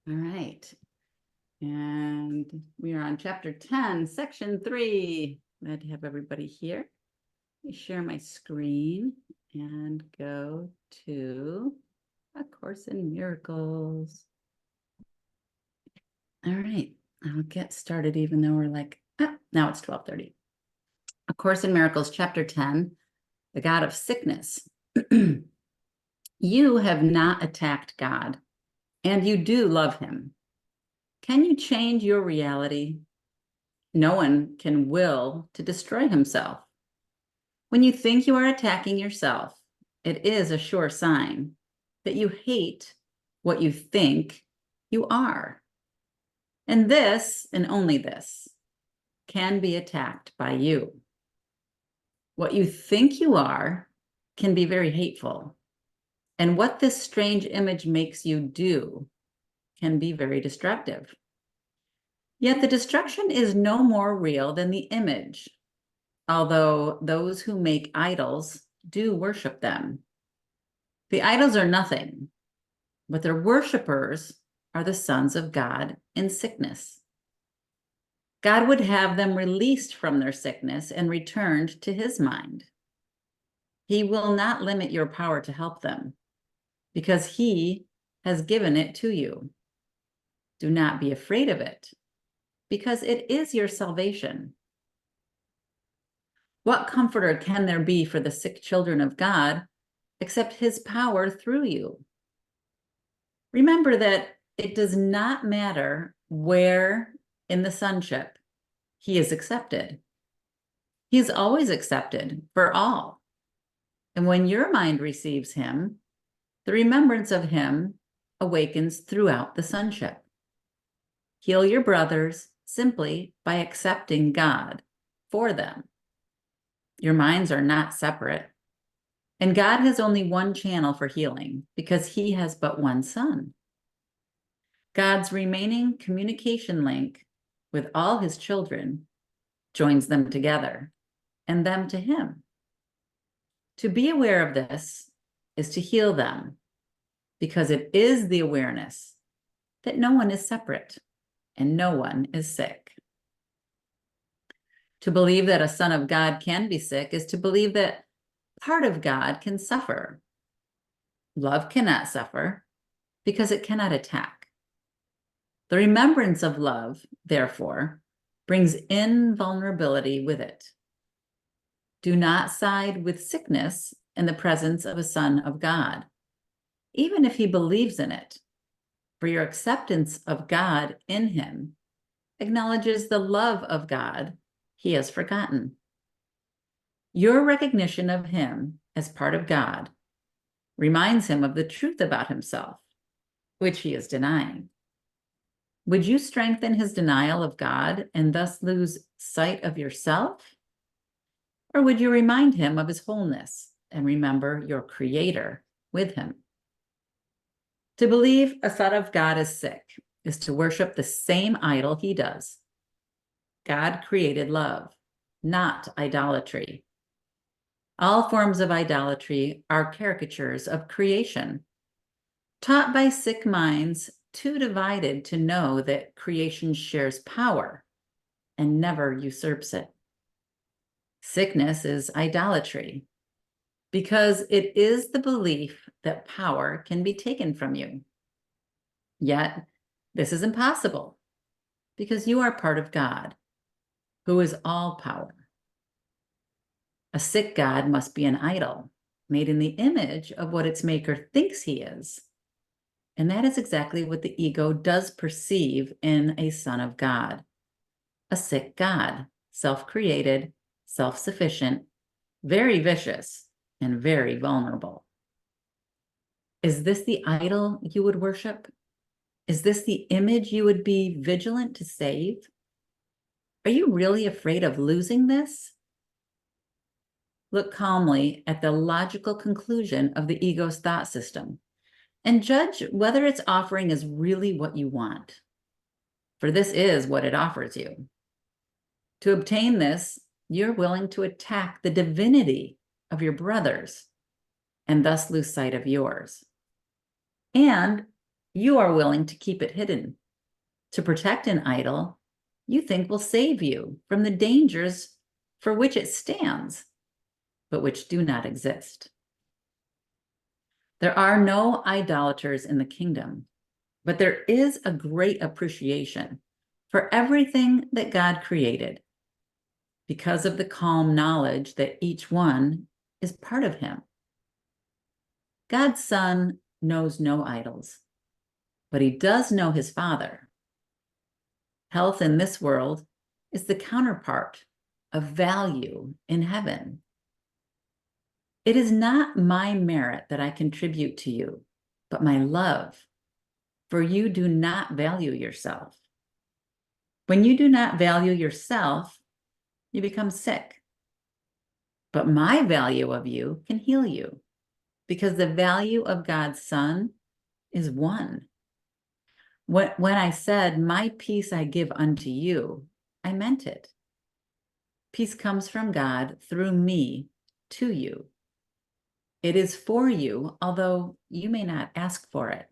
All right. And we are on chapter 10, section 3. Glad to have everybody here. Let me share my screen and go to A Course in Miracles. All right, I'll get started even though we're like, now it's 12:30. A Course in Miracles, chapter 10, the God of Sickness. You have not attacked God, and you do love him. Can you change your reality? No one can will to destroy himself. When you think you are attacking yourself, it is a sure sign that you hate what you think you are. And this, and only this, can be attacked by you. What you think you are can be very hateful. And what this strange image makes you do can be very destructive. Yet the destruction is no more real than the image, although those who make idols do worship them. The idols are nothing, but their worshipers are the sons of God in sickness. God would have them released from their sickness and returned to his mind. He will not limit your power to help them because he has given it to you. Do not be afraid of it because it is your salvation. What comforter can there be for the sick children of God except his power through you? Remember that it does not matter where in the sonship he is accepted. He is always accepted for all. And when your mind receives him, the remembrance of him awakens throughout the sonship. Heal your brothers simply by accepting God for them. Your minds are not separate. And God has only one channel for healing because he has but one son. God's remaining communication link with all his children joins them together and them to him. To be aware of this is to heal them because it is the awareness that no one is separate and no one is sick. To believe that a son of God can be sick is to believe that part of God can suffer. Love cannot suffer because it cannot attack. The remembrance of love, therefore, brings invulnerability with it. Do not side with sickness in the presence of a son of God, even if he believes in it, for your acceptance of God in him acknowledges the love of God he has forgotten. Your recognition of him as part of God reminds him of the truth about himself, which he is denying. Would you strengthen his denial of God and thus lose sight of yourself? Or would you remind him of his wholeness and remember your creator with him? To believe a son of God is sick is to worship the same idol he does. God created love, not idolatry. All forms of idolatry are caricatures of creation, taught by sick minds too divided to know that creation shares power and never usurps it. Sickness is idolatry because it is the belief that power can be taken from you. Yet, this is impossible because you are part of God, who is all power. A sick God must be an idol, made in the image of what its maker thinks he is. And that is exactly what the ego does perceive in a son of God. A sick God, self-created, self-sufficient, very vicious, and very vulnerable. Is this the idol you would worship? Is this the image you would be vigilant to save? Are you really afraid of losing this? Look calmly at the logical conclusion of the ego's thought system and judge whether its offering is really what you want. For this is what it offers you. To obtain this, you're willing to attack the divinity of your brothers and thus lose sight of yours. And You are willing to keep it hidden, to protect an idol you think will save you from the dangers for which it stands, but which do not exist. There are no idolaters in the kingdom, but there is a great appreciation for everything that God created because of the calm knowledge that each one is part of him. God's Son knows no idols, but he does know his Father. Health in this world is the counterpart of value in heaven. It is not my merit that I contribute to you, but my love, for you do not value yourself. When you do not value yourself, you become sick. But my value of you can heal you, because the value of God's Son is one. When I said, my peace I give unto you, I meant it. Peace comes from God through me to you. It is for you, although you may not ask for it.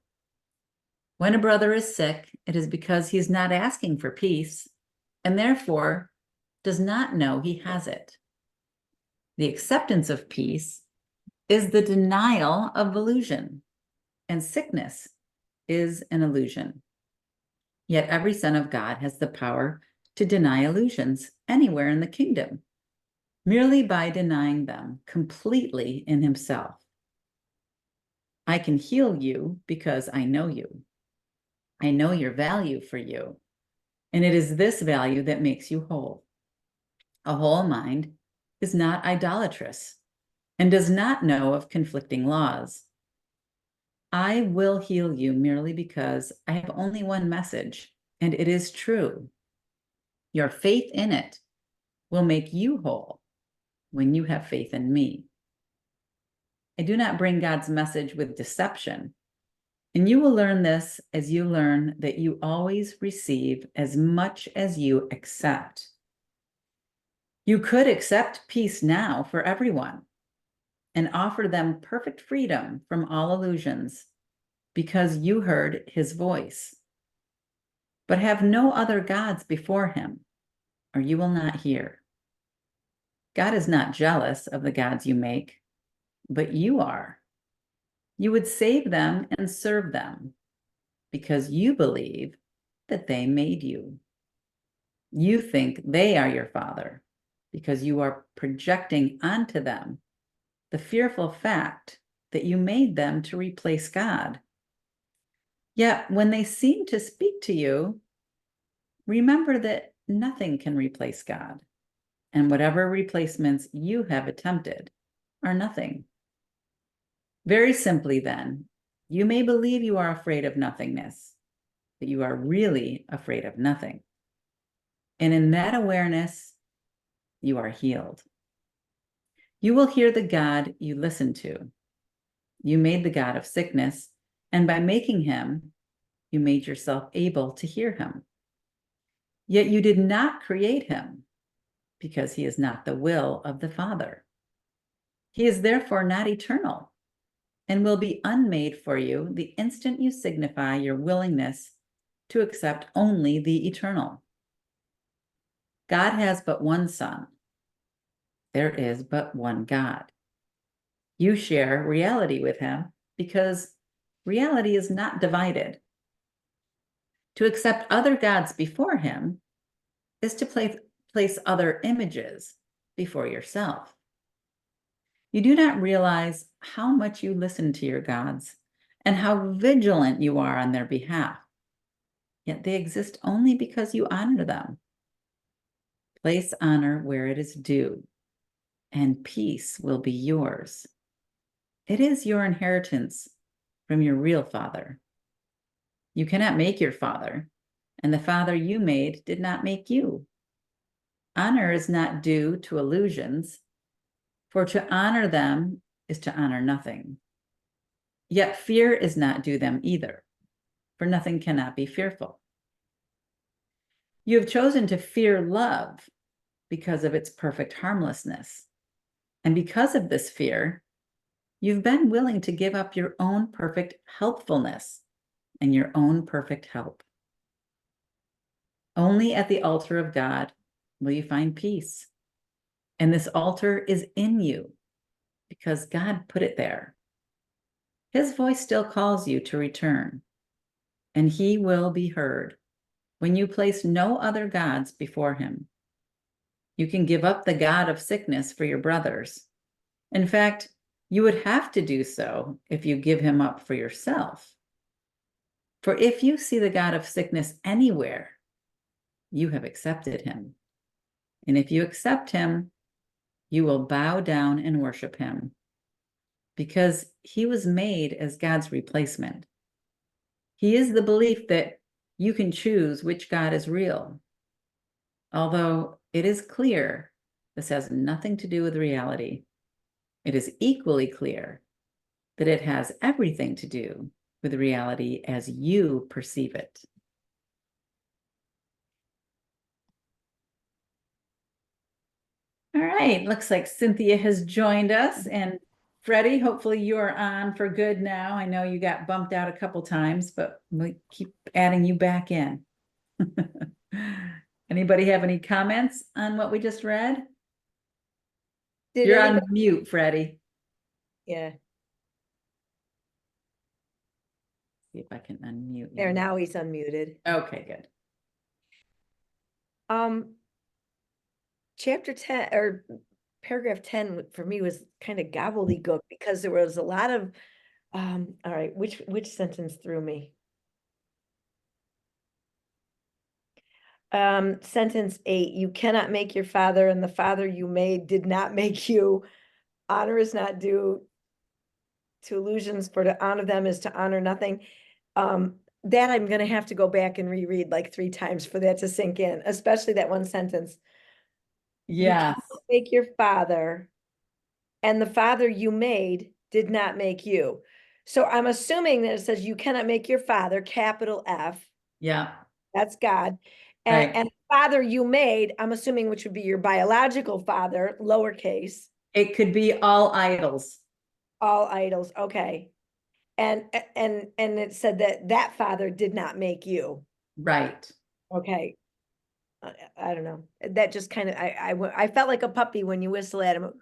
When a brother is sick, it is because he is not asking for peace, and therefore does not know he has it. The acceptance of peace is the denial of illusion, and sickness is an illusion. Yet every son of God has the power to deny illusions anywhere in the kingdom, merely by denying them completely in himself. I can heal you because I know you. I know your value for you, and it is this value that makes you whole. A whole mind is not idolatrous and does not know of conflicting laws. I will heal you merely because I have only one message, and it is true. Your faith in it will make you whole when you have faith in me. I do not bring God's message with deception, and you will learn this as you learn that you always receive as much as you accept. You could accept peace now for everyone and offer them perfect freedom from all illusions because you heard his voice. But have no other gods before him, or you will not hear. God is not jealous of the gods you make, but you are. You would save them and serve them because you believe that they made you. You think they are your father because you are projecting onto them the fearful fact that you made them to replace God. Yet when they seem to speak to you, remember that nothing can replace God, and whatever replacements you have attempted are nothing. Very simply, then, you may believe you are afraid of nothingness, but you are really afraid of nothing. And in that awareness, you are healed. You will hear the God you listen to. You made the God of sickness, and by making him, you made yourself able to hear him. Yet you did not create him, because he is not the will of the Father. He is therefore not eternal, and will be unmade for you the instant you signify your willingness to accept only the eternal. God has but one Son. There is but one God. You share reality with him because reality is not divided. To accept other gods before him is to place other images before yourself. You do not realize how much you listen to your gods and how vigilant you are on their behalf. Yet they exist only because you honor them. Place honor where it is due, and peace will be yours. It is your inheritance from your real Father. You cannot make your father, and the father you made did not make you. Honor is not due to illusions, for to honor them is to honor nothing. Yet fear is not due them either, for nothing cannot be fearful. You have chosen to fear love because of its perfect harmlessness. And because of this fear, you've been willing to give up your own perfect helpfulness and your own perfect help. Only at the altar of God will you find peace. And this altar is in you because God put it there. His voice still calls you to return, and he will be heard when you place no other gods before him. You can give up the god of sickness for your brothers. In fact, you would have to do so if you give him up for yourself. For if you see the god of sickness anywhere, you have accepted him. And if you accept him, you will bow down and worship him, because he was made as God's replacement. He is the belief that you can choose which God is real. Although it is clear this has nothing to do with reality, it is equally clear that it has everything to do with reality as you perceive it. All right, looks like Cynthia has joined us, and Freddie, hopefully you're on for good now. I know you got bumped out a couple times, but we keep adding you back in. Anybody have any comments on what we just read? You're on mute, Freddie. Yeah. See if I can unmute you. There, now he's unmuted. Okay, good. Chapter 10 or paragraph 10 for me was kind of gobbledygook because there was a lot of all right, which sentence threw me? Sentence 8, you cannot make your father, and the father you made did not make you. Honor is not due to illusions, for to honor them is to honor nothing. That I'm gonna have to go back and reread like 3 times for that to sink in, especially that one sentence. Yes. You cannot make your father, and the father you made did not make you. So I'm assuming that it says you cannot make your father, capital F. Yeah. That's God. And, Right. and father you made, I'm assuming, which would be your biological father, lowercase. It could be all idols. All idols. Okay. And it said that father did not make you. Right. Okay. I don't know. That just kind of, I felt like a puppy when you whistle at him,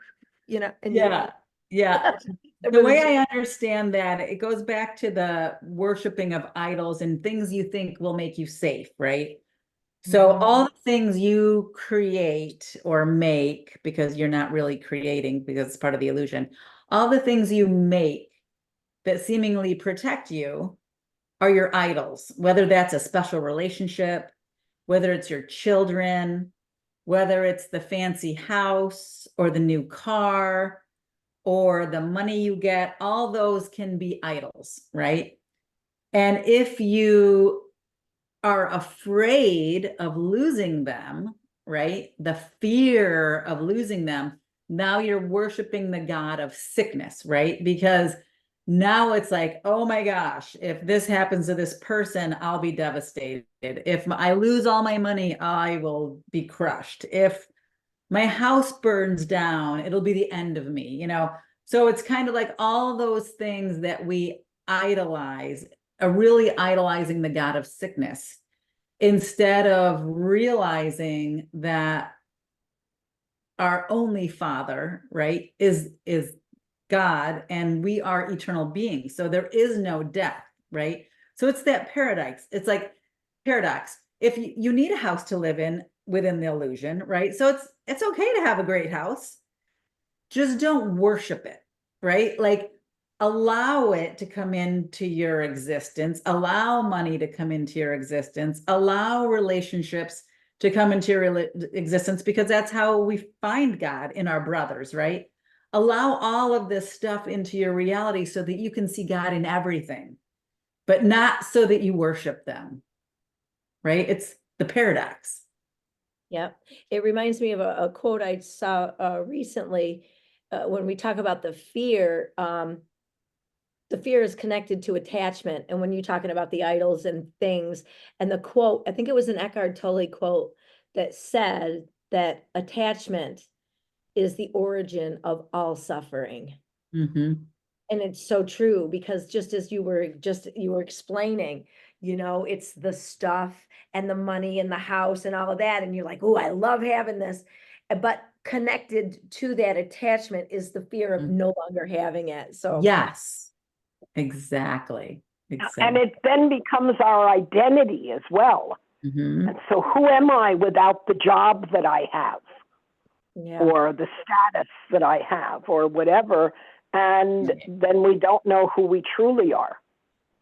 and Yeah. Yeah. It The was way I understand that, it goes back to the worshiping of idols and things you think will make you safe, right? So all the things you create or make, because you're not really creating because it's part of the illusion, all the things you make that seemingly protect you are your idols, whether that's a special relationship, whether it's your children, whether it's the fancy house or the new car or the money you get, all those can be idols, right? And if you are afraid of losing them, right? The fear of losing them, now you're worshiping the god of sickness, right? Because now it's like, oh my gosh, if this happens to this person, I'll be devastated. If I lose all my money, I will be crushed. If my house burns down, it'll be the end of me. So it's kind of like all those things that we idolize, are really idolizing the god of sickness instead of realizing that our only father, right, is God, and we are eternal beings. So there is no death, right? So it's that paradox. It's like paradox. If you need a house to live in within the illusion, right? So it's okay to have a great house. Just don't worship it, right? Like allow it to come into your existence, allow money to come into your existence, allow relationships to come into your existence, because that's how we find God, in our brothers, right? Allow all of this stuff into your reality so that you can see God in everything, but not so that you worship them, right? It's the paradox. Yep. It reminds me of a quote I saw recently when we talk about the fear is connected to attachment. And when you're talking about the idols and things, and the quote, I think it was an Eckhart Tolle quote that said that attachment is the origin of all suffering. Mm-hmm. And it's so true, because just as you were explaining, it's the stuff and the money and the house and all of that. And you're like, oh, I love having this. But connected to that attachment is the fear of no longer having it. So Yes, exactly. And Exactly. it then becomes our identity as well. Mhm. And so who am I without the job that I have, yeah, or the status that I have, or whatever? And then we don't know who we truly are.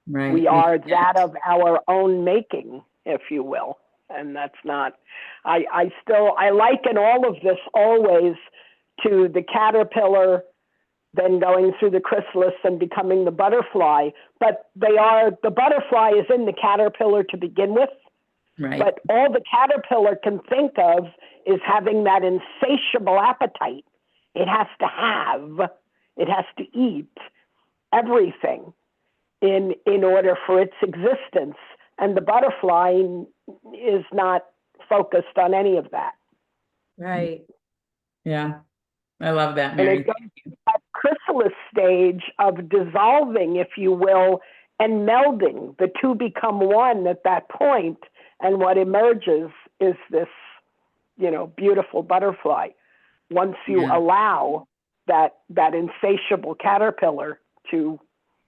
Right. We are that of our own making, if you will. And that's not, I liken all of this always to the caterpillar, then going through the chrysalis and becoming the butterfly. But the butterfly is in the caterpillar to begin with. Right. But all the caterpillar can think of is having that insatiable appetite. It has to eat everything in order for its existence. And the butterfly is not focused on any of that. right. Yeah. I love that, And Mary. it goes to that chrysalis stage of dissolving, if you will, and melding. The two become one at that point, and what emerges is this, beautiful butterfly. Once you allow that insatiable caterpillar to,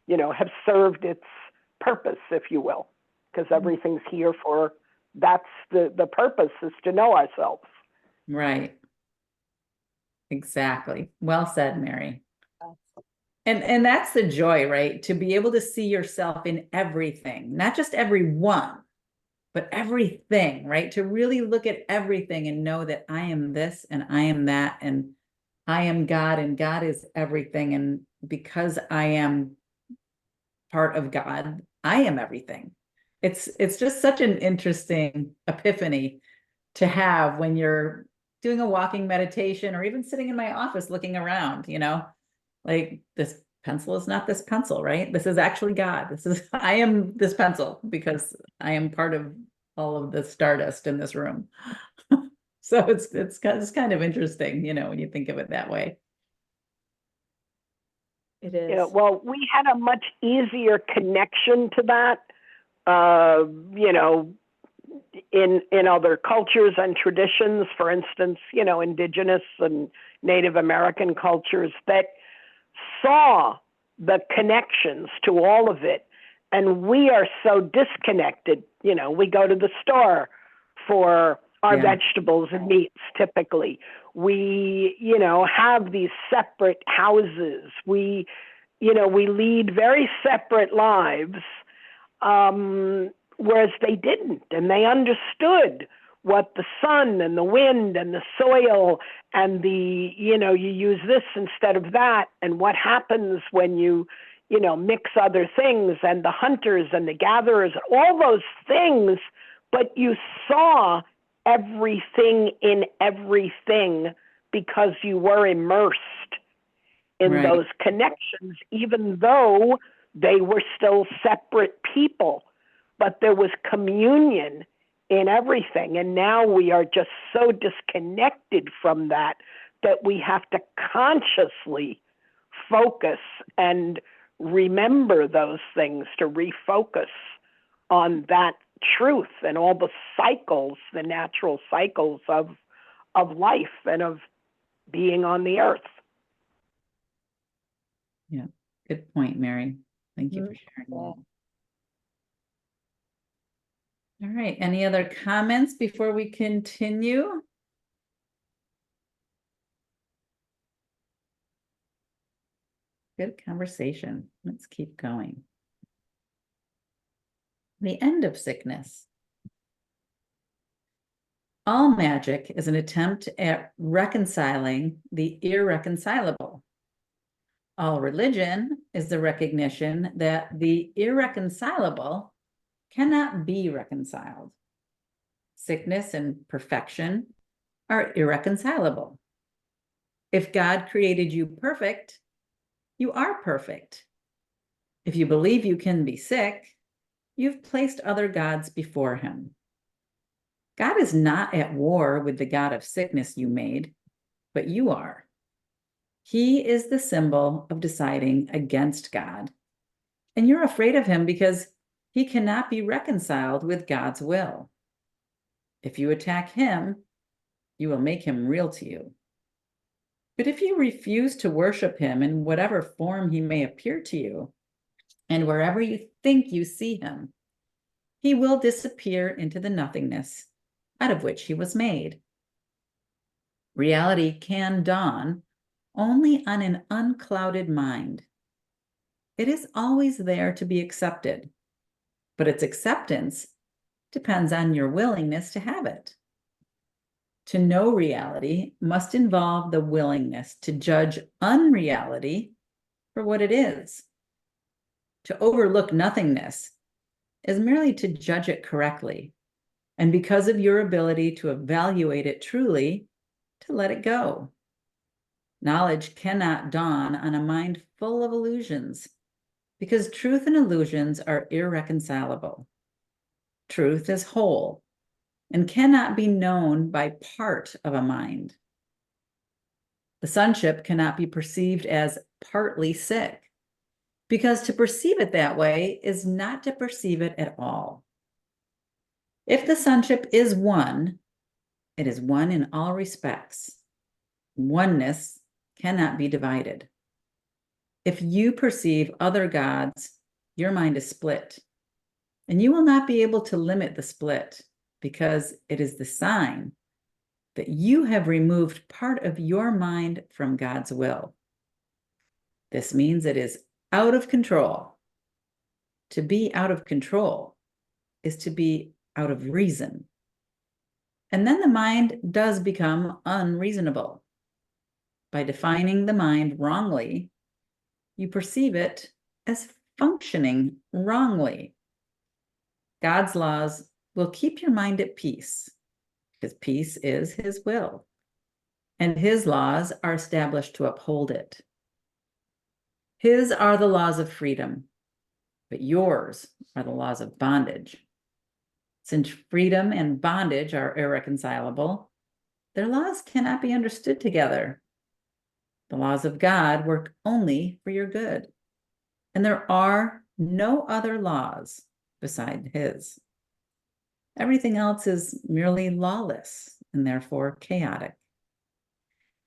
have served its purpose, if you will, because everything's here for, that's the purpose, is to know ourselves. Right. Exactly. Well said, Mary. And that's the joy, right? To be able to see yourself in everything, not just everyone, but everything, right? To really look at everything and know that I am this and I am that and I am God and God is everything. And because I am part of God, I am everything. It's just such an interesting epiphany to have when you're doing a walking meditation or even sitting in my office looking around, like this pencil is not this pencil, right? This is actually God. I am this pencil because I am part of all of the stardust in this room. So it's kind of interesting, when you think of it that way. It is. Well, we had a much easier connection to that, in other cultures and traditions, for instance, indigenous and Native American cultures that saw the connections to all of it. And we are so disconnected. We go to the store for our vegetables and meats typically. We, have these separate houses. We lead very separate lives, whereas they didn't. And they understood what the sun and the wind and the soil and you use this instead of that, and what happens when you mix other things, and the hunters and the gatherers, all those things, but you saw everything in everything because you were immersed in those connections, even though they were still separate people, but there was communion in everything. And now we are just so disconnected from that we have to consciously focus and remember those things, to refocus on that truth and all the cycles, the natural cycles of life and of being on the earth. Yeah, good point, Mary. Thank you for sharing that. All right, any other comments before we continue? Good conversation. Let's keep going. The end of sickness. All magic is an attempt at reconciling the irreconcilable. All religion is the recognition that the irreconcilable cannot be reconciled. Sickness and perfection are irreconcilable. If God created you perfect, you are perfect. If you believe you can be sick, you've placed other gods before him. God is not at war with the God of sickness you made, but you are. He is the symbol of deciding against God. And you're afraid of him because he cannot be reconciled with God's will. If you attack him, you will make him real to you. But if you refuse to worship him in whatever form he may appear to you, and wherever you think you see him, he will disappear into the nothingness out of which he was made. Reality can dawn only on an unclouded mind. It is always there to be accepted, but its acceptance depends on your willingness to have it. To know reality must involve the willingness to judge unreality for what it is. To overlook nothingness is merely to judge it correctly, and because of your ability to evaluate it truly, to let it go. Knowledge cannot dawn on a mind full of illusions, because truth and illusions are irreconcilable. Truth is whole and cannot be known by part of a mind. The sonship cannot be perceived as partly sick, because to perceive it that way is not to perceive it at all. If the sonship is one, it is one in all respects. Oneness cannot be divided. If you perceive other gods, your mind is split, and you will not be able to limit the split, because it is the sign that you have removed part of your mind from God's will. This means it is out of control. To be out of control is to be out of reason. And then the mind does become unreasonable. By defining the mind wrongly, you perceive it as functioning wrongly. God's laws will keep your mind at peace, because peace is his will, and his laws are established to uphold it. His are the laws of freedom, but yours are the laws of bondage. Since freedom and bondage are irreconcilable, their laws cannot be understood together. The laws of God work only for your good, and there are no other laws beside his. Everything else is merely lawless and therefore chaotic.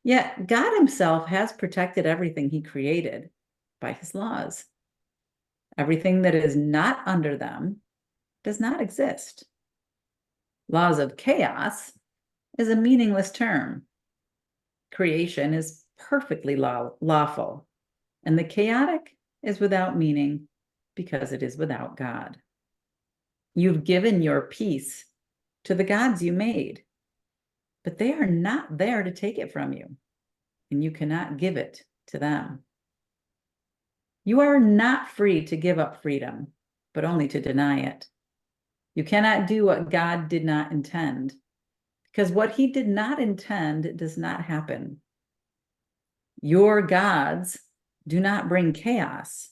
Yet God himself has protected everything he created by his laws. Everything that is not under them does not exist. Laws of chaos is a meaningless term. Creation is perfectly lawful, and the chaotic is without meaning because it is without God. You've given your peace to the gods you made, but they are not there to take it from you, and you cannot give it to them. You are not free to give up freedom, but only to deny it. You cannot do what God did not intend, because what he did not intend does not happen. Your gods do not bring chaos.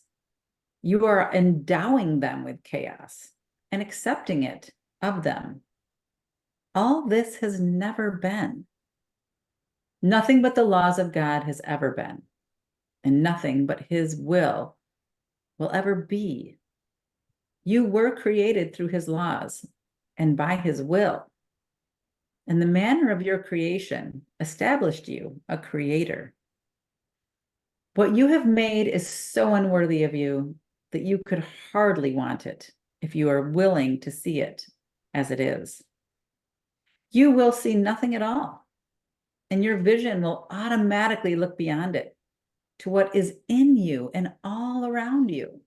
You are endowing them with chaos and accepting it of them. All this has never been. Nothing but the laws of God has ever been, and nothing but his will ever be. You were created through his laws and by his will, and the manner of your creation established you a creator. What you have made is so unworthy of you that you could hardly want it if you are willing to see it as it is. You will see nothing at all, and your vision will automatically look beyond it to what is in you and all around you.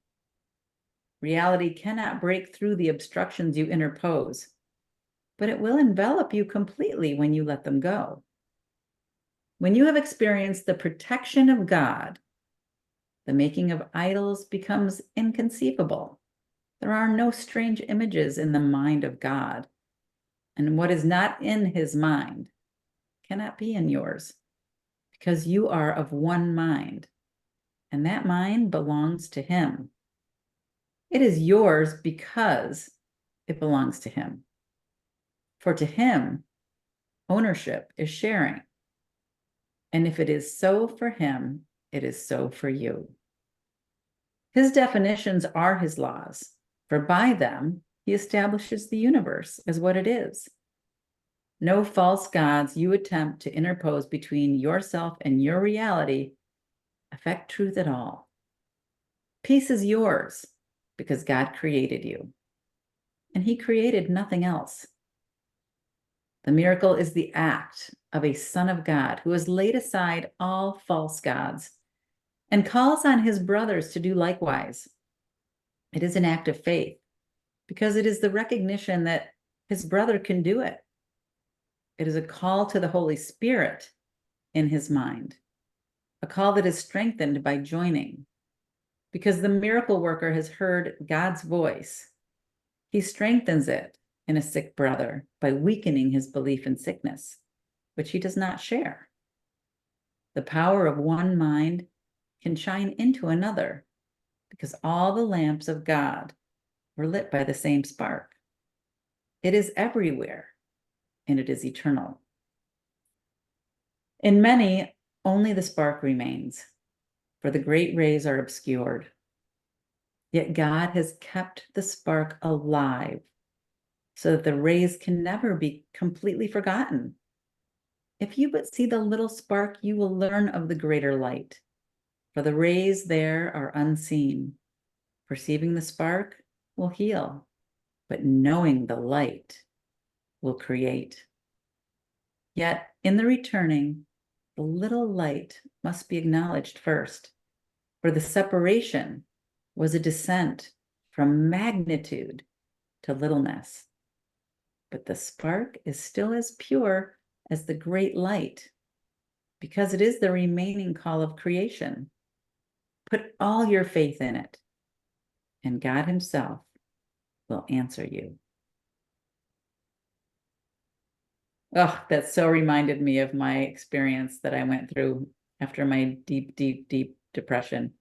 Reality cannot break through the obstructions you interpose, but it will envelop you completely when you let them go. When you have experienced the protection of God, the making of idols becomes inconceivable. There are no strange images in the mind of God, and what is not in his mind cannot be in yours, because you are of one mind, and that mind belongs to him. It is yours because it belongs to him. For to him, ownership is sharing. And if it is so for him, it is so for you. His definitions are his laws, for by them he establishes the universe as what it is. No false gods you attempt to interpose between yourself and your reality affect truth at all. Peace is yours because God created you, and he created nothing else. The miracle is the act of a Son of God who has laid aside all false gods and calls on his brothers to do likewise. It is an act of faith because it is the recognition that his brother can do it. It is a call to the Holy Spirit in his mind, a call that is strengthened by joining. Because the miracle worker has heard God's voice, he strengthens it in a sick brother by weakening his belief in sickness, which he does not share. The power of one mind can shine into another because all the lamps of God were lit by the same spark. It is everywhere, and it is eternal. In many, only the spark remains, for the great rays are obscured. Yet God has kept the spark alive so that the rays can never be completely forgotten. If you but see the little spark, you will learn of the greater light, for the rays there are unseen. Perceiving the spark will heal, but knowing the light will create. Yet in the returning, the little light must be acknowledged first, for the separation was a descent from magnitude to littleness. But the spark is still as pure as the great light, because it is the remaining call of creation. Put all your faith in it, and God himself will answer you. Oh, that so reminded me of my experience that I went through after my deep, deep, deep depression.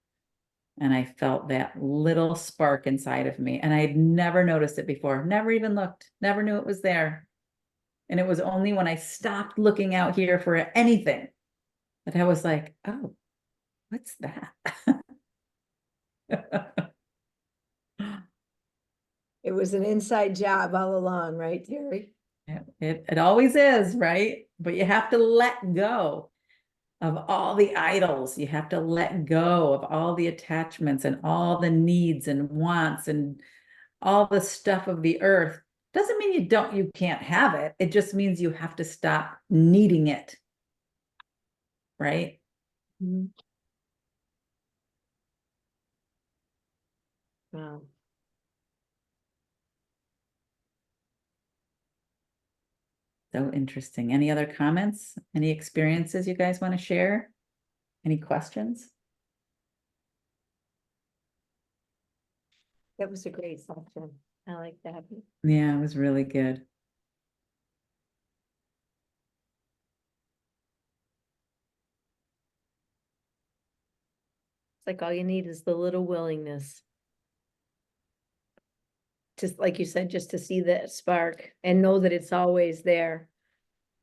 And I felt that little spark inside of me. And I had never noticed it before, never even looked, never knew it was there. And it was only when I stopped looking out here for anything that I was like, oh, what's that? It was an inside job all along, right, Terry? It always is, right? But you have to let go of all the idols. You have to let go of all the attachments and all the needs and wants and all the stuff of the earth. Doesn't mean you can't have it. It just means you have to stop needing it. Right? Mhm. Wow. So interesting. Any other comments? Any experiences you guys want to share? Any questions? That was a great section. I like that. It's Yeah, it was really good. like all you need is the little willingness. Just like you said, just to see that spark and know that it's always there.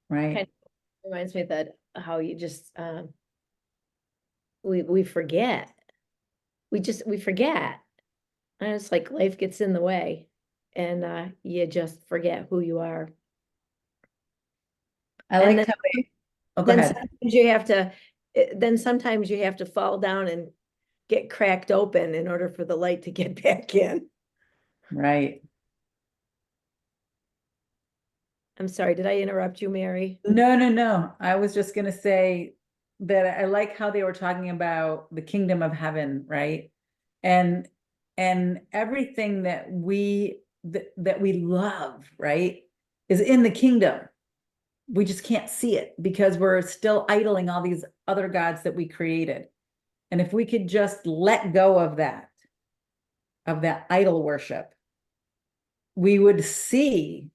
Right. Kind of reminds me of that how you just we forget. We forget. And it's like life gets in the way and you just forget who you are. I And liked then, how oh, go then ahead. sometimes you have to then sometimes you have to fall down and get cracked open in order for the light to get back in. Right. I'm sorry, did I interrupt you, Mary? No, no, no. I was just going to say that I like how they were talking about the kingdom of heaven, right? And everything that we love, right, is in the kingdom. We just can't see it because we're still idling all these other gods that we created. And if we could just let go of that idol worship, we would see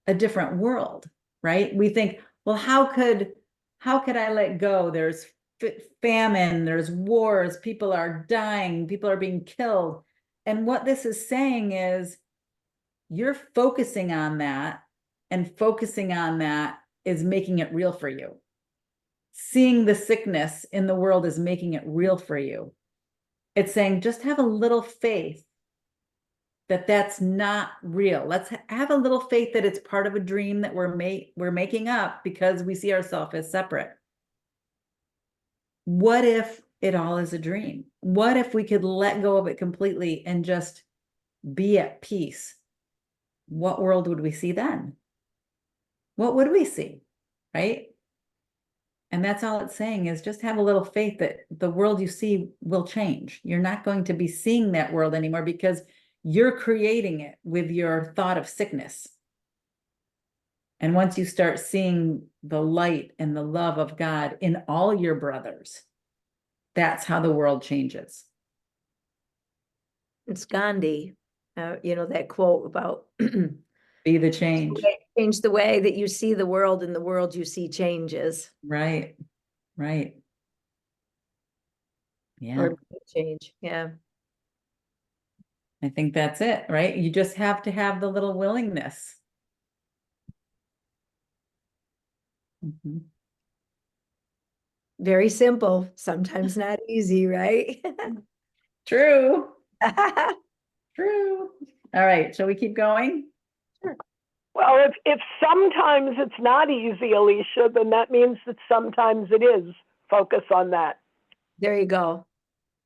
a different world, right? We think, well, how could I let go? There's famine, there's wars, people are dying, people are being killed. And what this is saying is you're focusing on that, and focusing on that is making it real for you. seeing the sickness in the world is making it real for you. It's saying, just have a little faith that that's not real. Let's have a little faith that it's part of a dream that we're making up because we see ourselves as separate. What if it all is a dream? What if we could let go of it completely and just be at peace? What world would we see then? What would we see, right? And that's all it's saying is just have a little faith that the world you see will change. You're not going to be seeing that world anymore because you're creating it with your thought of sickness. And once you start seeing the light and the love of God in all your brothers, that's how the world changes. It's Gandhi, that quote about Be the change. change the way that you see the world, and the world you see changes. Right. Right. Yeah. Or change. Yeah. I think that's it, right? You just have to have the little willingness. Mhm. Very simple, sometimes not easy, right? True. True. All right. Shall we keep going? Well, if sometimes it's not easy, Alicia, then that means that sometimes it is. Focus on that. There you go.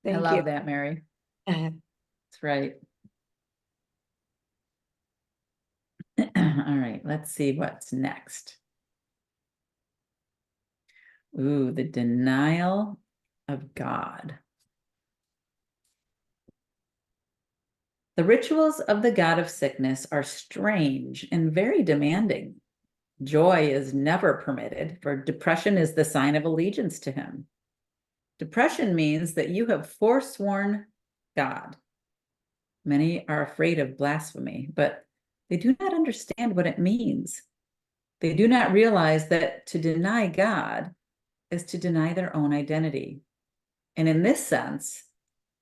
I Thank love you. that, Mary. That's right. All right. Let's see what's next. Ooh, the denial of God. The rituals of the god of sickness are strange and very demanding. Joy is never permitted, for depression is the sign of allegiance to him. Depression means that you have forsworn God. Many are afraid of blasphemy, but they do not understand what it means. They do not realize that to deny God is to deny their own identity. And in this sense,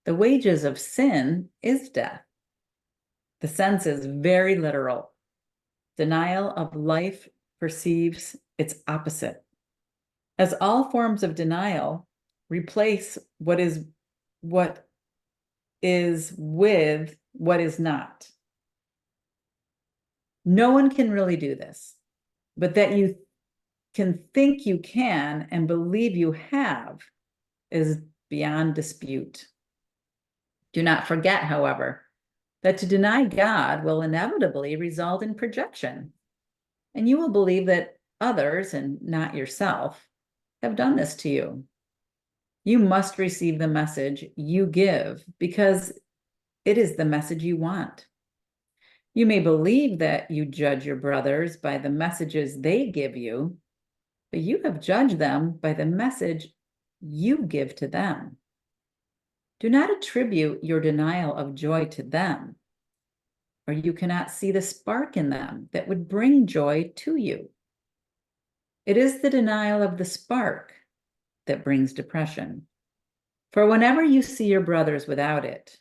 the wages of sin is death. The sense is very literal. Denial of life perceives its opposite. As all forms of denial replace what is with what is not. No one can really do this, but that you can think you can and believe you have is beyond dispute. Do not forget, however, that to deny God will inevitably result in projection, and you will believe that others, and not yourself, have done this to you. You must receive the message you give because it is the message you want. You may believe that you judge your brothers by the messages they give you, but you have judged them by the message you give to them. Do not attribute your denial of joy to them, or you cannot see the spark in them that would bring joy to you. It is the denial of the spark that brings depression. For whenever you see your brothers without it,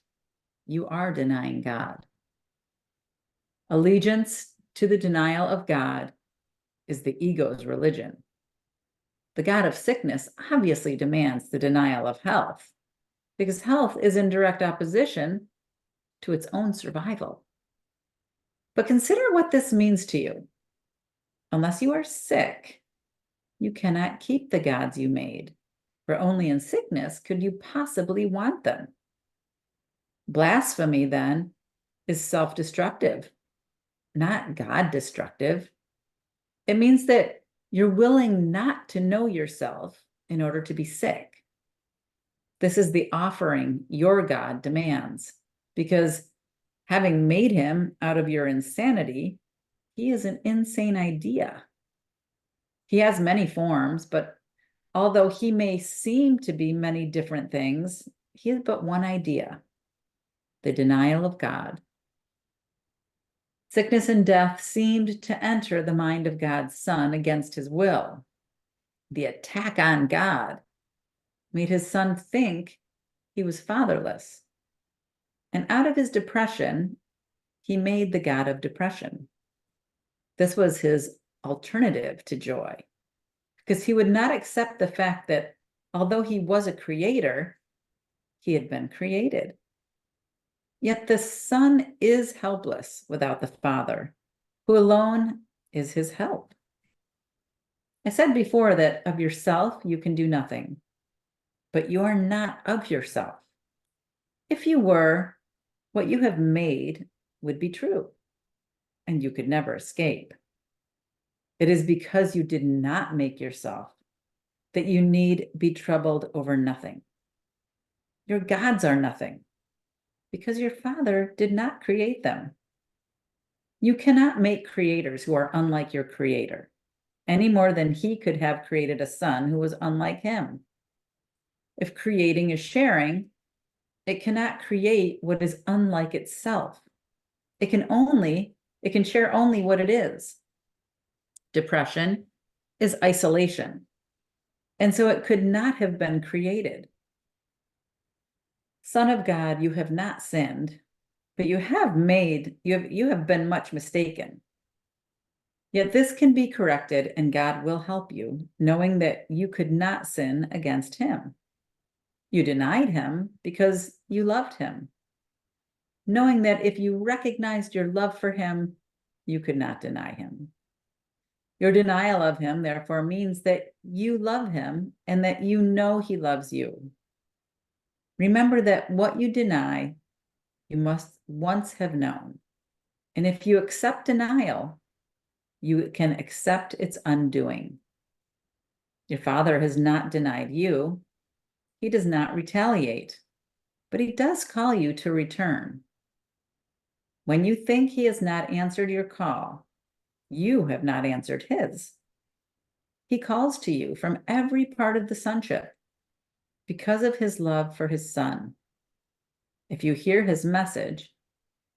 you are denying God. Allegiance to the denial of God is the ego's religion. The god of sickness obviously demands the denial of health because health is in direct opposition to its own survival. But consider what this means to you. Unless you are sick, you cannot keep the gods you made, for only in sickness could you possibly want them. Blasphemy, then, is self-destructive, not God-destructive. It means that you're willing not to know yourself in order to be sick. This is the offering your God demands, because having made him out of your insanity, he is an insane idea. He has many forms, but although he may seem to be many different things, he is but one idea: the denial of God. Sickness and death seemed to enter the mind of God's Son against his will. The attack on God made his son think he was fatherless. And out of his depression, he made the God of depression. This was his alternative to joy. because he would not accept the fact that although he was a creator, he had been created. Yet the Son is helpless without the Father, who alone is his help. I said before that of yourself you can do nothing, but you are not of yourself. If you were, what you have made would be true, and you could never escape. It is because you did not make yourself that you need be troubled over nothing. Your gods are nothing, because your Father did not create them. You cannot make creators who are unlike your Creator, any more than he could have created a son who was unlike him. If creating is sharing, it cannot create what is unlike itself. It can share only what it is. Depression is isolation, and so it could not have been created. Son of God, you have not sinned, but you have been much mistaken. Yet this can be corrected, and God will help you, knowing that you could not sin against him. You denied him because you loved him, knowing that if you recognized your love for him, you could not deny him. Your denial of him, therefore, means that you love him and that you know he loves you. Remember that what you deny, you must once have known. And if you accept denial, you can accept its undoing. Your Father has not denied you. He does not retaliate, but he does call you to return. When you think he has not answered your call, you have not answered his. He calls to you from every part of the sonship because of his love for his Son. If you hear his message,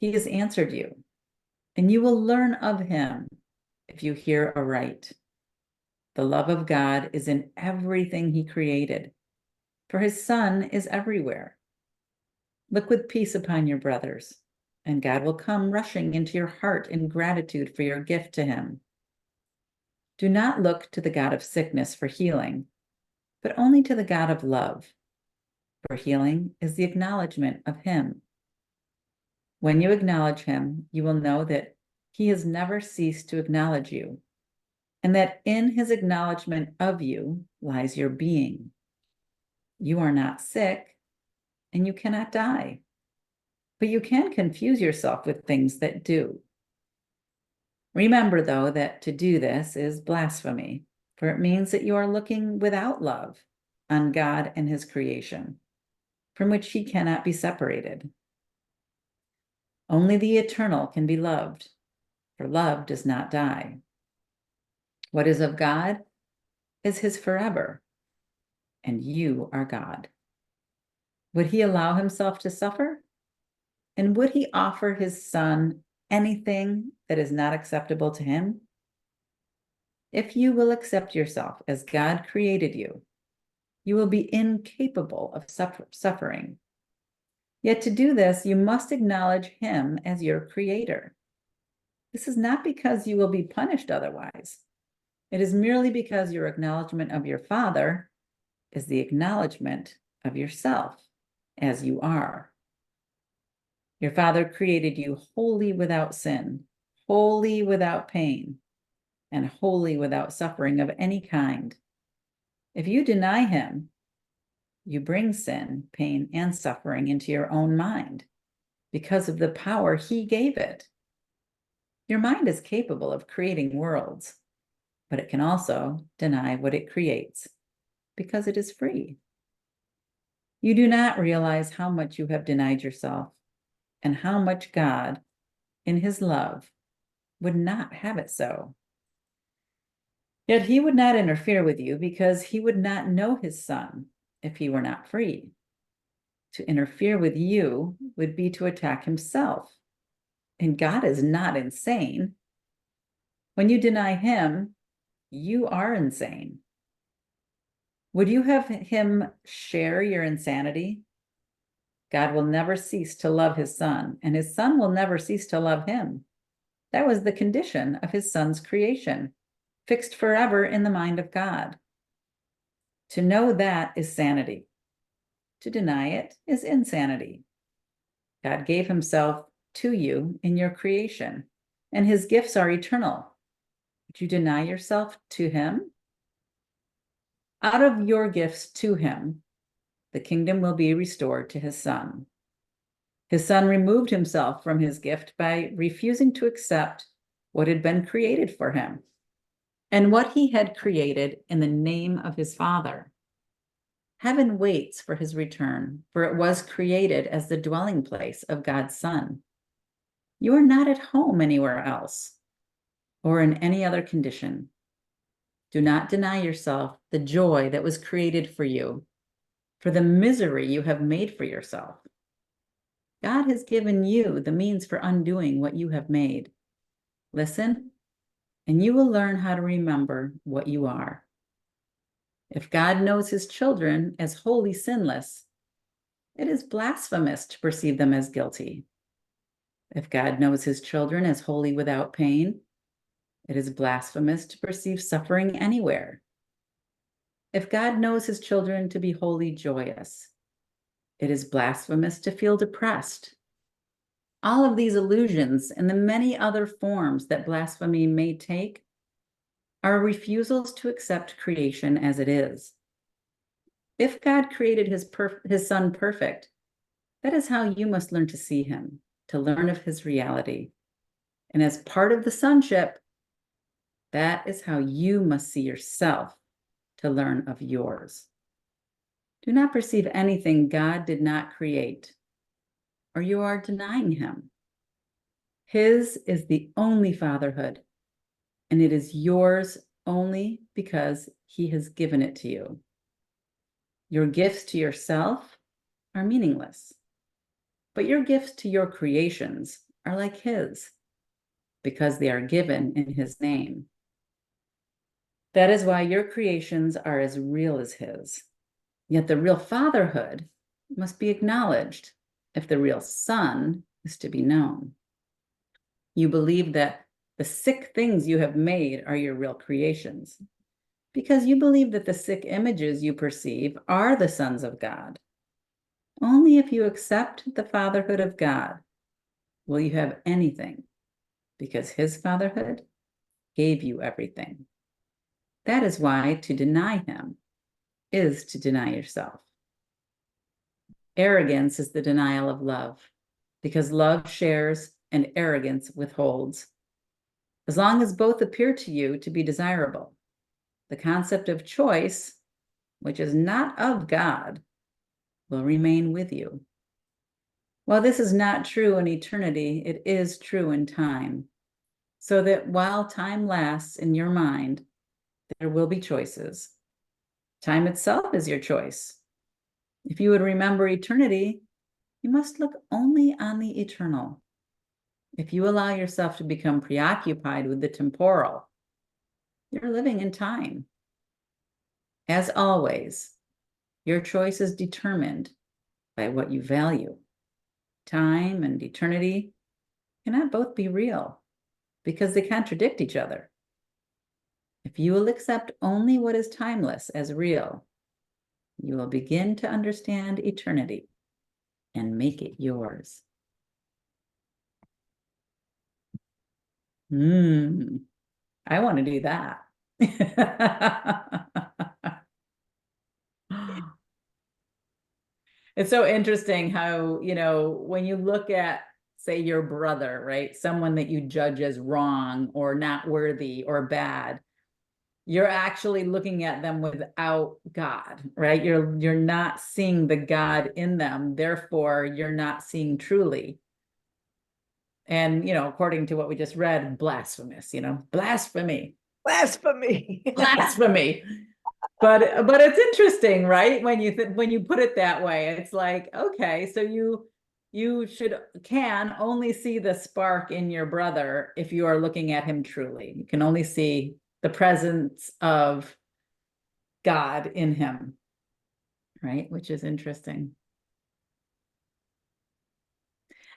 he has answered you, and you will learn of him if you hear aright. The love of God is in everything he created, for his Son is everywhere. Look with peace upon your brothers, and God will come rushing into your heart in gratitude for your gift to him. Do not look to the God of sickness for healing, but only to the God of love, for healing is the acknowledgement of him. When you acknowledge him, you will know that he has never ceased to acknowledge you, and that in his acknowledgement of you lies your being. You are not sick, and you cannot die, but you can confuse yourself with things that do. Remember, though, that to do this is blasphemy, for it means that you are looking without love on God and his creation, from which he cannot be separated. Only the eternal can be loved, for love does not die. What is of God is his forever, and you are God. Would he allow himself to suffer? And would he offer his Son anything that is not acceptable to him? If you will accept yourself as God created you, you will be incapable of suffering. Yet to do this, you must acknowledge him as your creator. This is not because you will be punished otherwise. It is merely because your acknowledgement of your Father is the acknowledgement of yourself as you are. Your Father created you wholly without sin, wholly without pain, and wholly without suffering of any kind. If you deny him, you bring sin, pain, and suffering into your own mind because of the power he gave it. Your mind is capable of creating worlds, but it can also deny what it creates because it is free. You do not realize how much you have denied yourself and how much God, in his love, would not have it so. Yet he would not interfere with you because he would not know his Son if he were not free. To interfere with you would be to attack himself, and God is not insane. When you deny him, you are insane. Would you have him share your insanity? God will never cease to love his Son, and his Son will never cease to love him. That was the condition of his Son's creation, fixed forever in the mind of God. To know that is sanity. To deny it is insanity. God gave himself to you in your creation, and his gifts are eternal. Would you deny yourself to him? Out of your gifts to him, the kingdom will be restored to his son. His son removed himself from his gift by refusing to accept what had been created for him and what he had created in the name of his Father. Heaven waits for his return, for it was created as the dwelling place of God's Son. You are not at home anywhere else or in any other condition. Do not deny yourself the joy that was created for you, for the misery you have made for yourself. God has given you the means for undoing what you have made. Listen, and you will learn how to remember what you are. If God knows his children as wholly sinless, it is blasphemous to perceive them as guilty. If God knows his children as wholly without pain, it is blasphemous to perceive suffering anywhere. If God knows his children to be wholly joyous, it is blasphemous to feel depressed. All of these illusions and the many other forms that blasphemy may take are refusals to accept creation as it is. If God created his son perfect, that is how you must learn to see him, to learn of his reality. And as part of the sonship, that is how you must see yourself, to learn of yours. Do not perceive anything God did not create, or you are denying him. His is the only fatherhood, and it is yours only because he has given it to you. Your gifts to yourself are meaningless, but your gifts to your creations are like his, because they are given in his name. That is why your creations are as real as his. Yet the real fatherhood must be acknowledged if the real son is to be known. You believe that the sick things you have made are your real creations, because you believe that the sick images you perceive are the sons of God. Only if you accept the fatherhood of God will you have anything, because his fatherhood gave you everything. That is why to deny him is to deny yourself. Arrogance is the denial of love, because love shares and arrogance withholds. As long as both appear to you to be desirable, the concept of choice, which is not of God, will remain with you. While this is not true in eternity, it is true in time, so that while time lasts in your mind, there will be choices. Time itself is your choice. If you would remember eternity, you must look only on the eternal. If you allow yourself to become preoccupied with the temporal, you're living in time. As always, your choice is determined by what you value. Time and eternity cannot both be real because they contradict each other. If you will accept only what is timeless as real, you will begin to understand eternity and make it yours. I want to do that. It's so interesting how, when you look at, say, your brother, right? Someone that you judge as wrong or not worthy or bad, you're actually looking at them without God, right? You're not seeing the God in them. Therefore, you're not seeing truly. And, according to what we just read, blasphemous, blasphemy. Blasphemy. Blasphemy. But it's interesting, right? When you put it that way, it's like, okay, so you can only see the spark in your brother if you are looking at him truly. You can only see the presence of God in him, right? Which is interesting.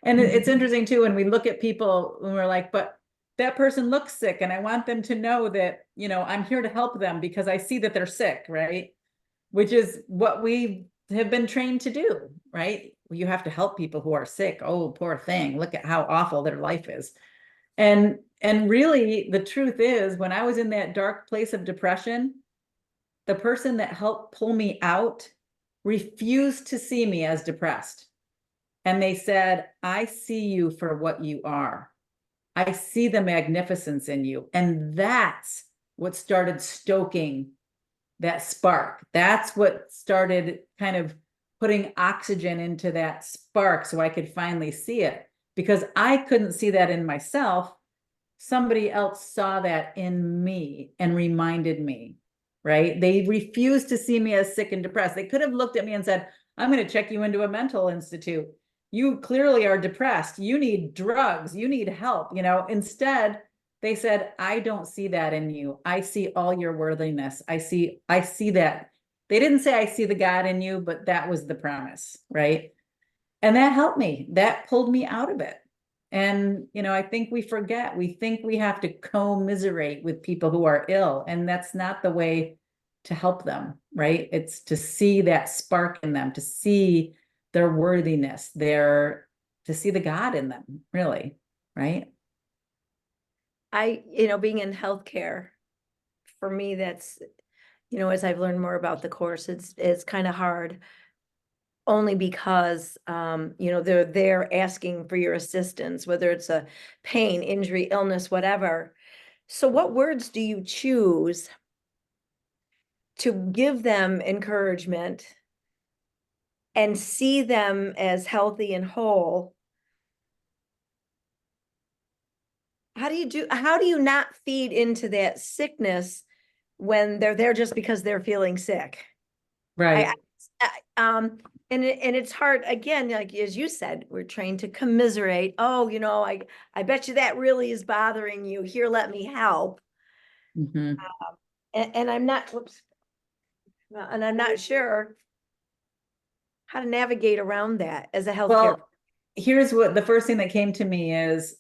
And it's interesting too, when we look at people when we're like, but that person looks sick and I want them to know that, I'm here to help them because I see that they're sick, right? which is what we have been trained to do, right? You have to help people who are sick. Oh, poor thing. Look at how awful their life is. And really the truth is, when I was in that dark place of depression, the person that helped pull me out refused to see me as depressed. And they said, I see you for what you are. I see the magnificence in you. And that's what started stoking that spark. That's what started kind of putting oxygen into that spark so I could finally see it. Because I couldn't see that in myself. Somebody else saw that in me and reminded me, right? They refused to see me as sick and depressed. They could have looked at me and said, I'm going to check you into a mental institute. You clearly are depressed. You need drugs. You need help. Instead, they said, I don't see that in you. I see all your worthiness. I see that. They didn't say I see the God in you, but that was the premise, right? And that helped me. That pulled me out of it. And, I think we forget, we think we have to commiserate with people who are ill, and that's not the way to help them, right? It's to see that spark in them, to see their worthiness, to see the God in them, really, right? Being in healthcare, for me, that's, as I've learned more about the course, it's kind of hard. Only because, they're there asking for your assistance, whether it's a pain, injury, illness, whatever. So what words do you choose to give them encouragement and see them as healthy and whole? How do you not feed into that sickness when they're there just because they're feeling sick? Right. And it's hard, again, like as you said, we're trained to commiserate. Oh, I bet you that really is bothering you. Here, let me help. Mhm. And I'm not, and I'm not sure how to navigate around that as a healthcare. Well, here's what the first thing that came to me is,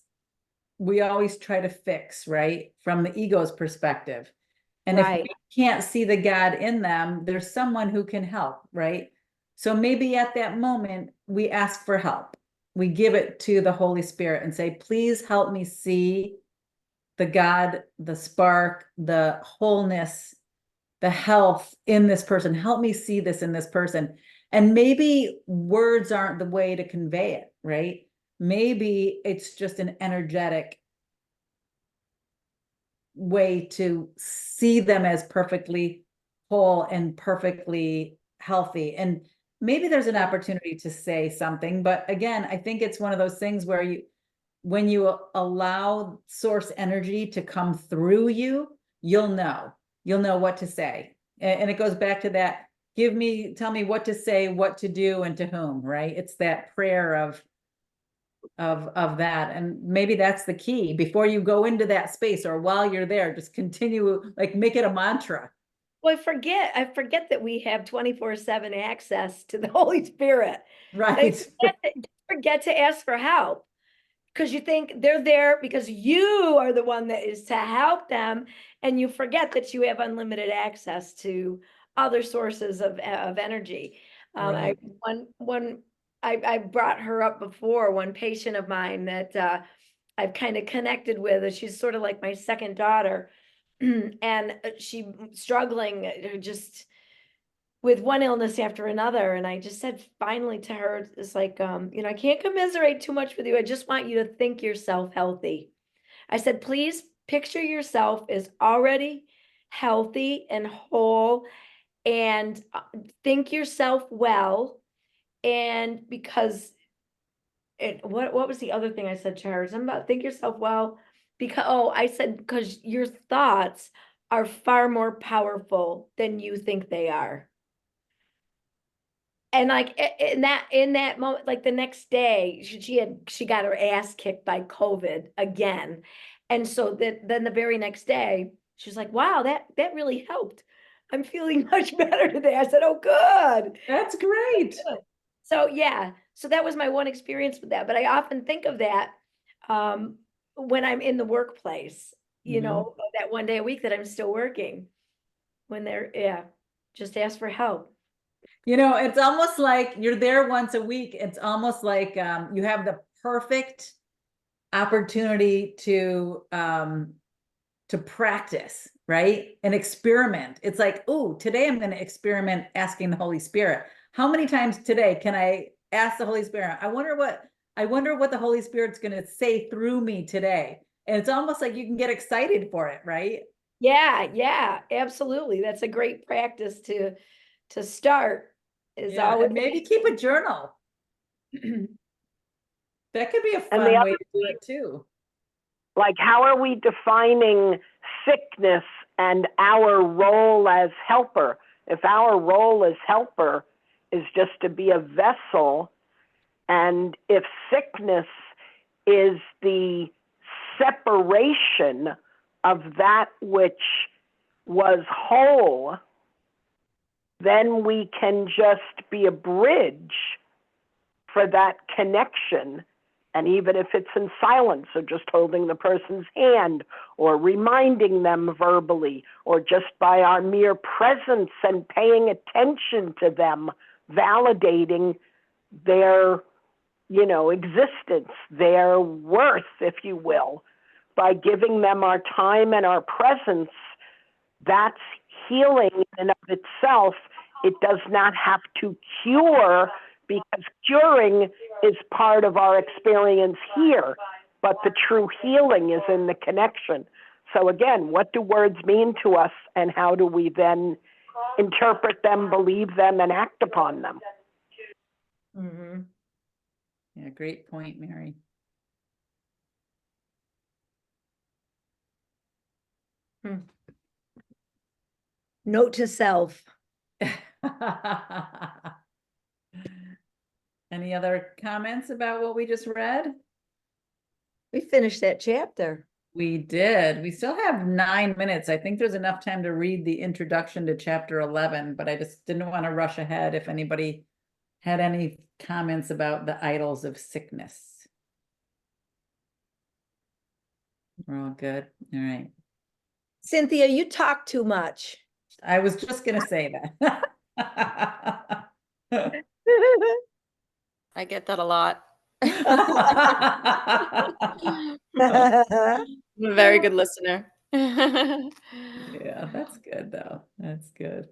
we always try to fix, right? From the ego's perspective. And if Right. we can't see the God in them, there's someone who can help, right? So maybe at that moment, we ask for help. We give it to the Holy Spirit and say, please help me see the God, the spark, the wholeness, the health in this person. Help me see this in this person. And maybe words aren't the way to convey it, right? Maybe it's just an energetic way to see them as perfectly whole and perfectly healthy. And maybe there's an opportunity to say something, but again, I think it's one of those things where when you allow source energy to come through you, you'll know what to say. And it goes back to that, tell me what to say, what to do, and to whom, right? It's that prayer of that. And maybe that's the key before you go into that space, or while you're there, just continue, like, make it a mantra. Well, I forget that we have 24/7 access to the Holy Spirit. Right. Forget to ask for help. Because you think they're there because you are the one that is to help them, and you forget that you have unlimited access to other sources of energy. Right. I brought her up before, one patient of mine that I've kind of connected with. She's sort of like my second daughter, and she struggling just with one illness after another. And I just said finally to her, it's like, I can't commiserate too much with you. I just want you to think yourself healthy. I said, please picture yourself as already healthy and whole, and think yourself well. And because what was the other thing I said to her? Something about think yourself well, because, I said, because your thoughts are far more powerful than you think they are. And like in that moment, like the next day, she got her ass kicked by COVID again. And so then the very next day, she's like, wow, that really helped. I'm feeling much better today. I said, oh, good. That's great. Good. So yeah, so that was my one experience with that. But I often think of that when I'm in the workplace, Mhm. that one day a week that I'm still working. When they're, yeah. Just ask for help. You know, it's almost like you're there once a week. It's almost like you have the perfect opportunity to practice, right? And experiment. It's like, oh, today I'm going to experiment asking the Holy Spirit. How many times today can I ask the Holy Spirit? I wonder what the Holy Spirit's going to say through me today. And it's almost like you can get excited for it, right? Yeah, absolutely. That's a great practice to start. Is Yeah, always and maybe keep a journal. That could be a And the fun other way to do it too. like, how are we defining sickness and our role as helper? If our role as helper is just to be a vessel, and if sickness is the separation of that which was whole, then we can just be a bridge for that connection. And even if it's in silence, or just holding the person's hand, or reminding them verbally, or just by our mere presence and paying attention to them, validating their, existence, their worth, if you will, by giving them our time and our presence, that's healing in and of itself. It does not have to cure, because curing is part of our experience here, but the true healing is in the connection. So again, what do words mean to us, and how do we then interpret them, believe them, and act upon them? Mm-hmm. Yeah, great point, Mary. Note to self. Any other comments about what we just read? We finished that chapter. We did. We still have 9 minutes. I think there's enough time to read the introduction to chapter 11, but I just didn't want to rush ahead if anybody had any comments about the idols of sickness. We're all good. All right. Cynthia, you talk too much. I was just going to say that. I get that a lot. Well, I'm a very good listener. Yeah, that's good though. That's good.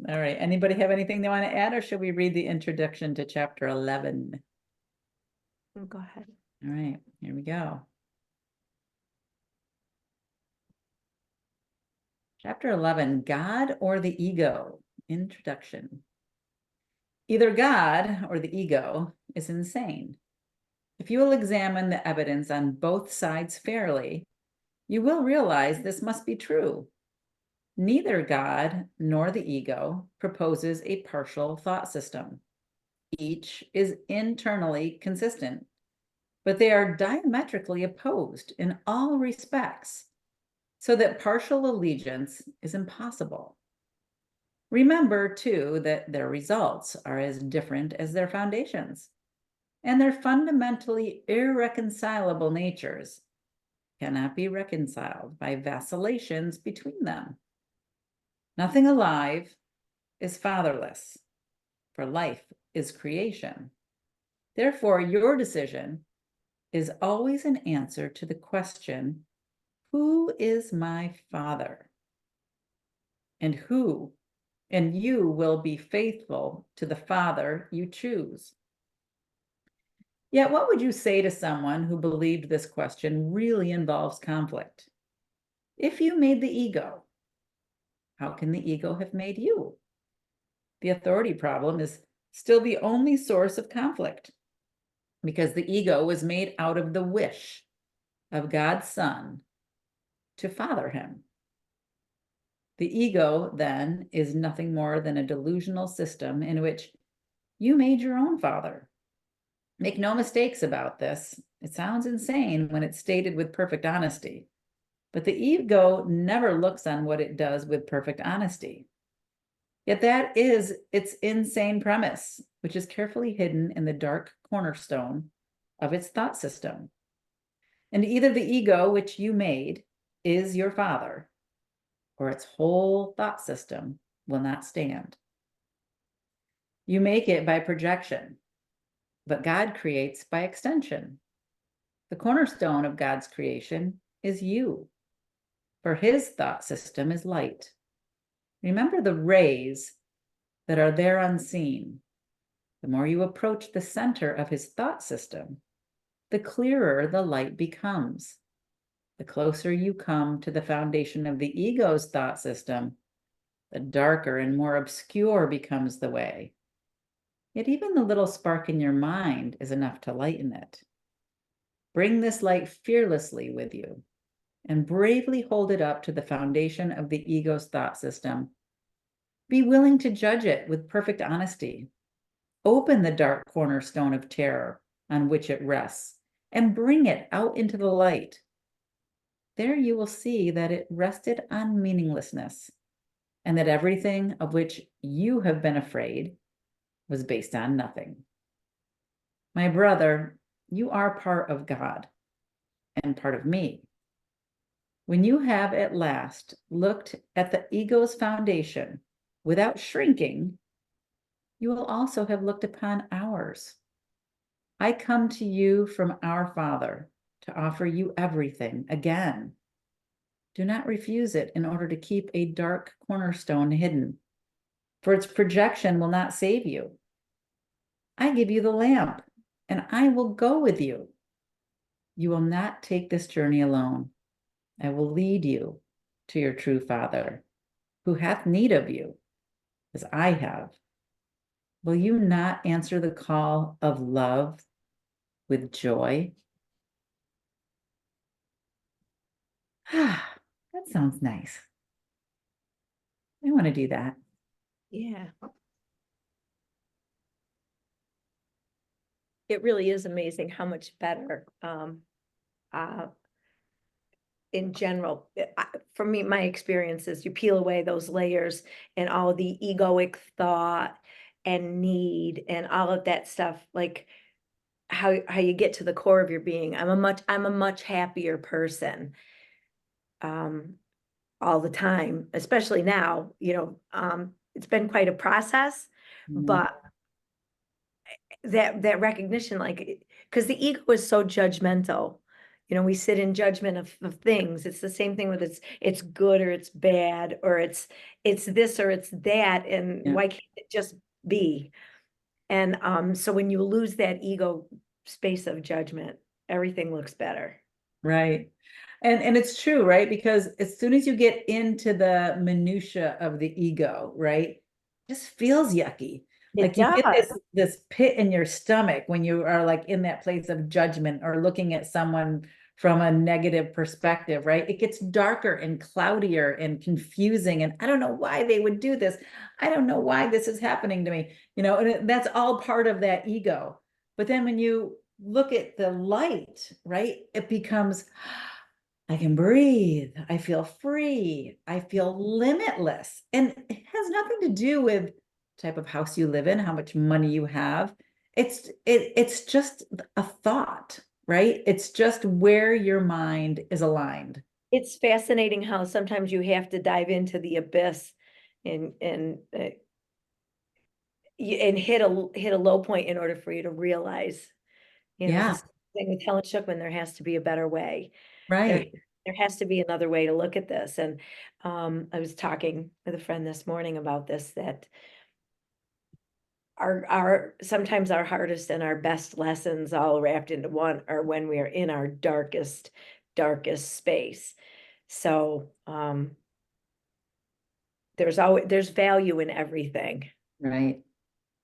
All right. Anybody have anything they want to add, or should we read the introduction to chapter 11? go ahead. All right, here we go. Chapter 11, God or the Ego? Introduction. Either God or the ego is insane. If you will examine the evidence on both sides fairly, you will realize this must be true. Neither God nor the ego proposes a partial thought system. Each is internally consistent, but they are diametrically opposed in all respects, so that partial allegiance is impossible. Remember, too, that their results are as different as their foundations, and their fundamentally irreconcilable natures cannot be reconciled by vacillations between them. Nothing alive is fatherless, for life is creation. Therefore, your decision is always an answer to the question, who is my father? And you will be faithful to the father you choose. Yet, what would you say to someone who believed this question really involves conflict? If you made the ego, how can the ego have made you? The authority problem is still the only source of conflict, because the ego was made out of the wish of God's Son to father him. The ego, then, is nothing more than a delusional system in which you made your own father. Make no mistakes about this. It sounds insane when it's stated with perfect honesty, but the ego never looks on what it does with perfect honesty. Yet that is its insane premise, which is carefully hidden in the dark cornerstone of its thought system. And either the ego which you made is your father, or its whole thought system will not stand. You make it by projection, but God creates by extension. The cornerstone of God's creation is you, for his thought system is light. Remember the rays that are there unseen. The more you approach the center of his thought system, the clearer the light becomes. The closer you come to the foundation of the ego's thought system, the darker and more obscure becomes the way. Yet even the little spark in your mind is enough to lighten it. Bring this light fearlessly with you and bravely hold it up to the foundation of the ego's thought system. Be willing to judge it with perfect honesty. Open the dark cornerstone of terror on which it rests and bring it out into the light. There you will see that it rested on meaninglessness and that everything of which you have been afraid was based on nothing. My brother, you are part of God and part of me. When you have at last looked at the ego's foundation without shrinking, you will also have looked upon ours. I come to you from our Father to offer you everything again. Do not refuse it in order to keep a dark cornerstone hidden, for its projection will not save you. I give you the lamp, and I will go with you. You will not take this journey alone. I will lead you to your true Father, who hath need of you, as I have. Will you not answer the call of love with joy? That sounds nice. I want to do that. Yeah. It really is amazing how much better, in general, for me, my experience is you peel away those layers and all the egoic thought and need and all of that stuff, like how you get to the core of your being. I'm a much happier person. All the time, especially now, it's been quite a process, Mhm. but that recognition, like, because the ego is so judgmental. We sit in judgment of things. It's the same thing with it's good or it's bad, or it's this or it's that, and Yeah. why can't it just be? And so when you lose that ego space of judgment, everything looks better. Right. And it's true, right? Because as soon as you get into the minutia of the ego, right, it just feels yucky. It Like you get does. this pit in your stomach when you are like in that place of judgment or looking at someone from a negative perspective, right? It gets darker and cloudier and confusing. And I don't know why they would do this. I don't know why this is happening to me, and that's all part of that ego. But then when you look at the light, right, it becomes, I can breathe. I feel free. I feel limitless. And it has nothing to do with type of house you live in, how much money you have. It's just a thought, right? It's just where your mind is aligned. It's fascinating how sometimes you have to dive into the abyss and and hit a low point in order for you to realize, it's the Yeah, same thing with Helen Schuckman. There has to be a better way. There, right. there has to be another way to look at this. And I was talking with a friend this morning about this, that our sometimes our hardest and our best lessons all wrapped into one are when we are in our darkest space. So there's value in everything. Right.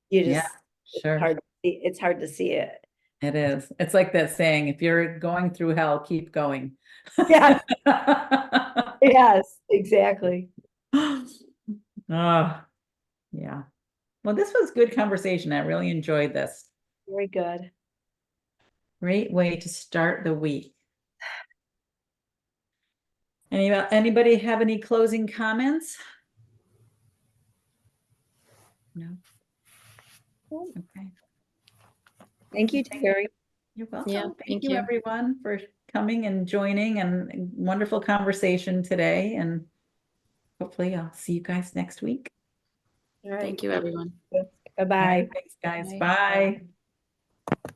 You Yeah, just sure. it's hard to see it. It is. It's like that saying, if you're going through hell, keep going. Yeah. Yes, exactly. Oh, yeah. Well, this was good conversation. I really enjoyed this. Very good. Great way to start the week. Anybody have any closing comments? No. Okay. Thank you, Terry. You're Yeah, welcome. Thank thank you, you. everyone, for coming and joining, and wonderful conversation today. And hopefully I'll see you guys next week. All right. Thank you, everyone. Bye-bye. Thanks, guys. Bye. Bye.